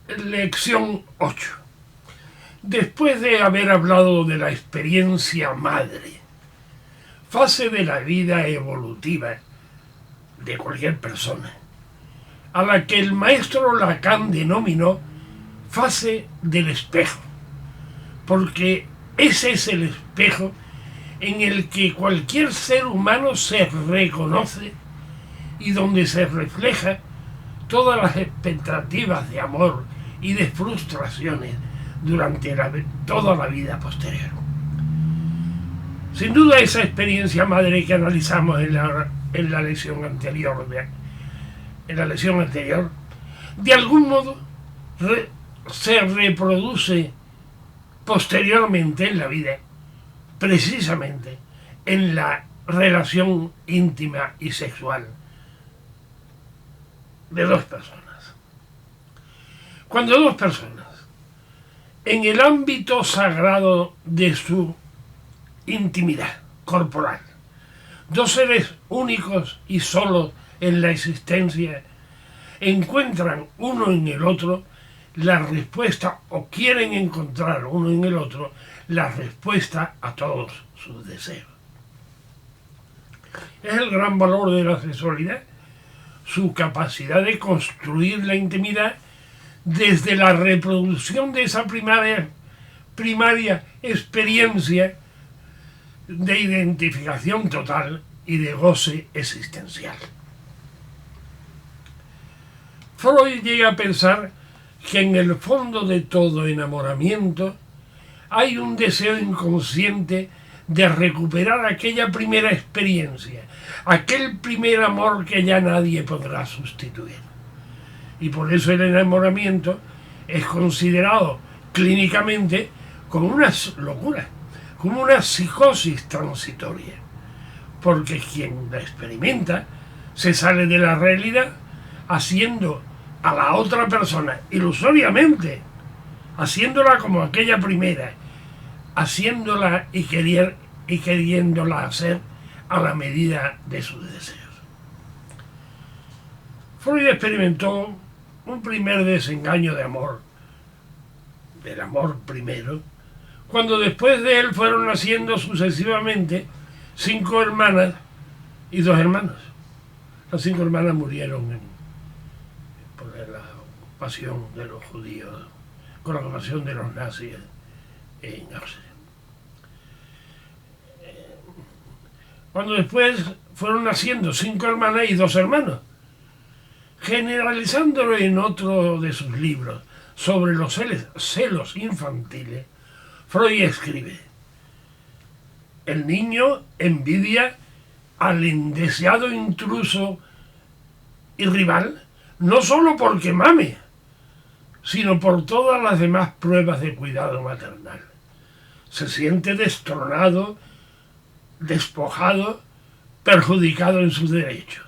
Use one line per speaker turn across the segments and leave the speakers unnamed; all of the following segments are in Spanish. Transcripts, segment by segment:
Lección 8. Después de haber hablado de la experiencia madre, fase de la vida evolutiva de cualquier persona, a la que el maestro Lacan denominó fase del espejo, porque ese es el espejo en el que cualquier ser humano se reconoce y donde se refleja todas las expectativas de amor y de frustraciones durante toda la vida posterior. Sin duda esa experiencia madre que analizamos en la lección anterior, de algún modo se reproduce posteriormente en la vida, precisamente en la relación íntima y sexual de dos personas. Cuando dos personas, en el ámbito sagrado de su intimidad corporal, dos seres únicos y solos en la existencia, encuentran uno en el otro la respuesta, o quieren encontrar uno en el otro la respuesta a todos sus deseos. Es el gran valor de la sexualidad, su capacidad de construir la intimidad desde la reproducción de esa primaria experiencia de identificación total y de goce existencial. Freud llega a pensar que en el fondo de todo enamoramiento hay un deseo inconsciente de recuperar aquella primera experiencia, aquel primer amor que ya nadie podrá sustituir. Y por eso el enamoramiento es considerado clínicamente como una locura, como una psicosis transitoria, porque quien la experimenta se sale de la realidad haciendo a la otra persona ilusoriamente, haciéndola como aquella primera, haciéndola y queriéndola hacer a la medida de sus deseos. Freud experimentó un primer desengaño de amor, del amor primero, cuando después de él fueron naciendo sucesivamente 5 hermanas y 2 hermanos. Las 5 hermanas murieron por la ocupación de los judíos, con la ocupación de los nazis en Austria. Cuando después fueron naciendo 5 hermanas y 2 hermanos. Generalizándolo en otro de sus libros sobre los celos infantiles, Freud escribe: el niño envidia al indeseado intruso y rival no solo porque mame, sino por todas las demás pruebas de cuidado maternal. Se siente destronado, despojado, perjudicado en sus derechos.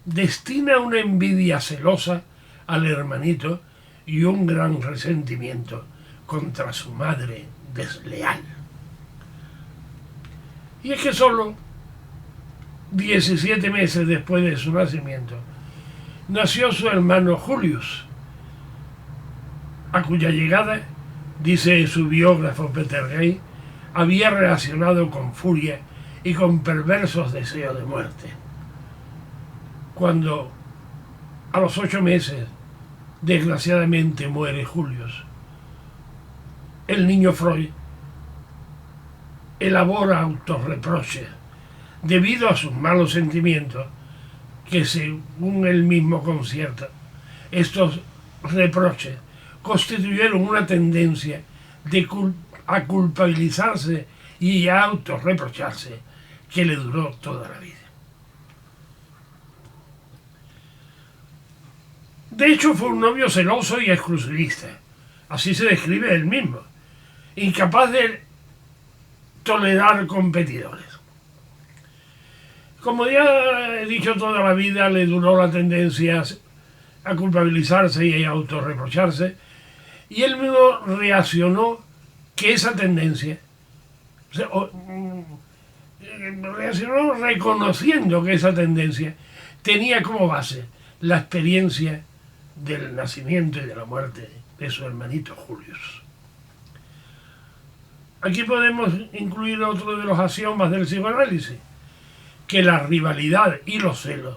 Destina una envidia celosa al hermanito y un gran resentimiento contra su madre desleal. Y es que solo 17 meses después de su nacimiento nació su hermano Julius, a cuya llegada, dice su biógrafo Peter Gay, había reaccionado con furia y con perversos deseos de muerte. Cuando a los 8 meses desgraciadamente muere Julius, el niño Freud elabora autorreproches debido a sus malos sentimientos que, según él mismo concierta, estos reproches constituyeron una tendencia a culpabilizarse y a autorreprocharse que le duró toda la vida. De hecho, fue un novio celoso y exclusivista. Así se describe él mismo. Incapaz de tolerar competidores. Como ya he dicho, toda la vida le duró la tendencia a culpabilizarse y a autorreprocharse. Y él mismo reaccionó que esa tendencia, reaccionó reconociendo que esa tendencia tenía como base la experiencia del nacimiento y de la muerte de su hermanito Julius. Aquí podemos incluir otro de los axiomas del psicoanálisis, que la rivalidad y los celos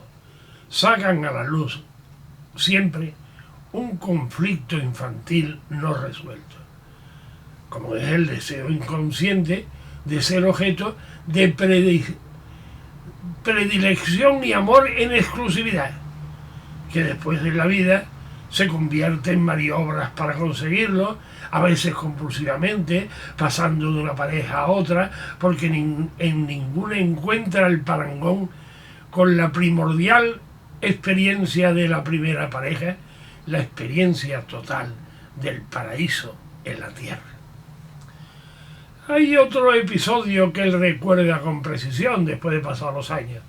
sacan a la luz siempre un conflicto infantil no resuelto, como es el deseo inconsciente de ser objeto de predilección y amor en exclusividad, que después de la vida se convierte en maniobras para conseguirlo, a veces compulsivamente, pasando de una pareja a otra, porque en ninguna encuentra el parangón con la primordial experiencia de la primera pareja, la experiencia total del paraíso en la tierra. Hay otro episodio que él recuerda con precisión después de pasar los años,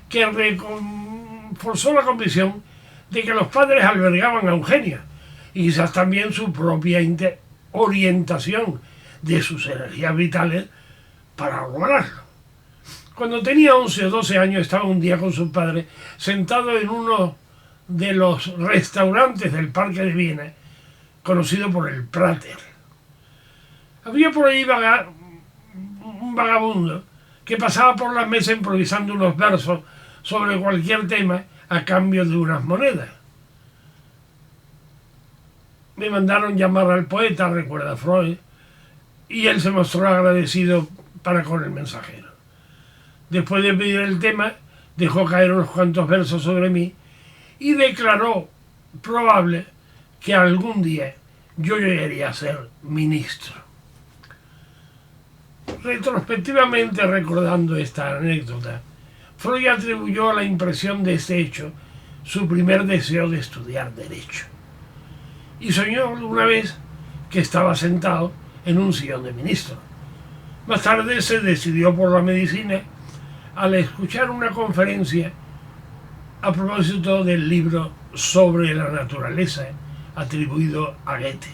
que reforzó la convicción de que los padres albergaban a un genio y quizás también su propia orientación de sus energías vitales para lograrlo. Cuando tenía 11 o 12 años estaba un día con su padre sentado en uno de los restaurantes del Parque de Viena, conocido por el Prater. Había por ahí un vagabundo que pasaba por las mesas improvisando unos versos sobre cualquier tema a cambio de unas monedas. Me mandaron llamar al poeta, recuerda Freud, y él se mostró agradecido para con el mensajero. Después de pedir el tema, dejó caer unos cuantos versos sobre mí y declaró probable que algún día yo llegaría a ser ministro. Retrospectivamente, recordando esta anécdota, Freud atribuyó a la impresión de este hecho su primer deseo de estudiar Derecho. Y soñó una vez que estaba sentado en un sillón de ministro. Más tarde se decidió por la medicina al escuchar una conferencia a propósito del libro sobre la naturaleza atribuido a Goethe.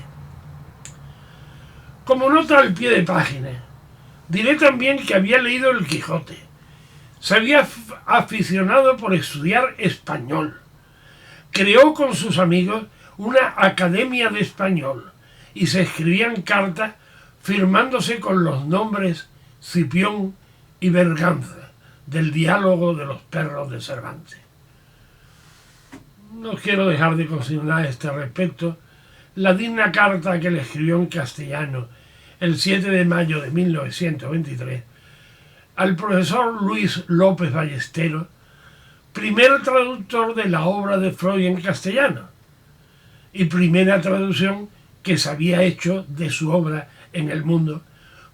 Como nota al pie de página, diré también que había leído El Quijote. Se había aficionado por estudiar español. Creó con sus amigos una academia de español y se escribían cartas firmándose con los nombres Cipión y Berganza del diálogo de los perros de Cervantes. No quiero dejar de consignar a este respecto la digna carta que le escribió en castellano el 7 de mayo de 1923 al profesor Luis López Ballesteros, primer traductor de la obra de Freud en castellano y primera traducción que se había hecho de su obra en el mundo,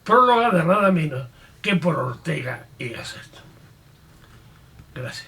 prólogada nada menos que por Ortega y Gasset. Gracias.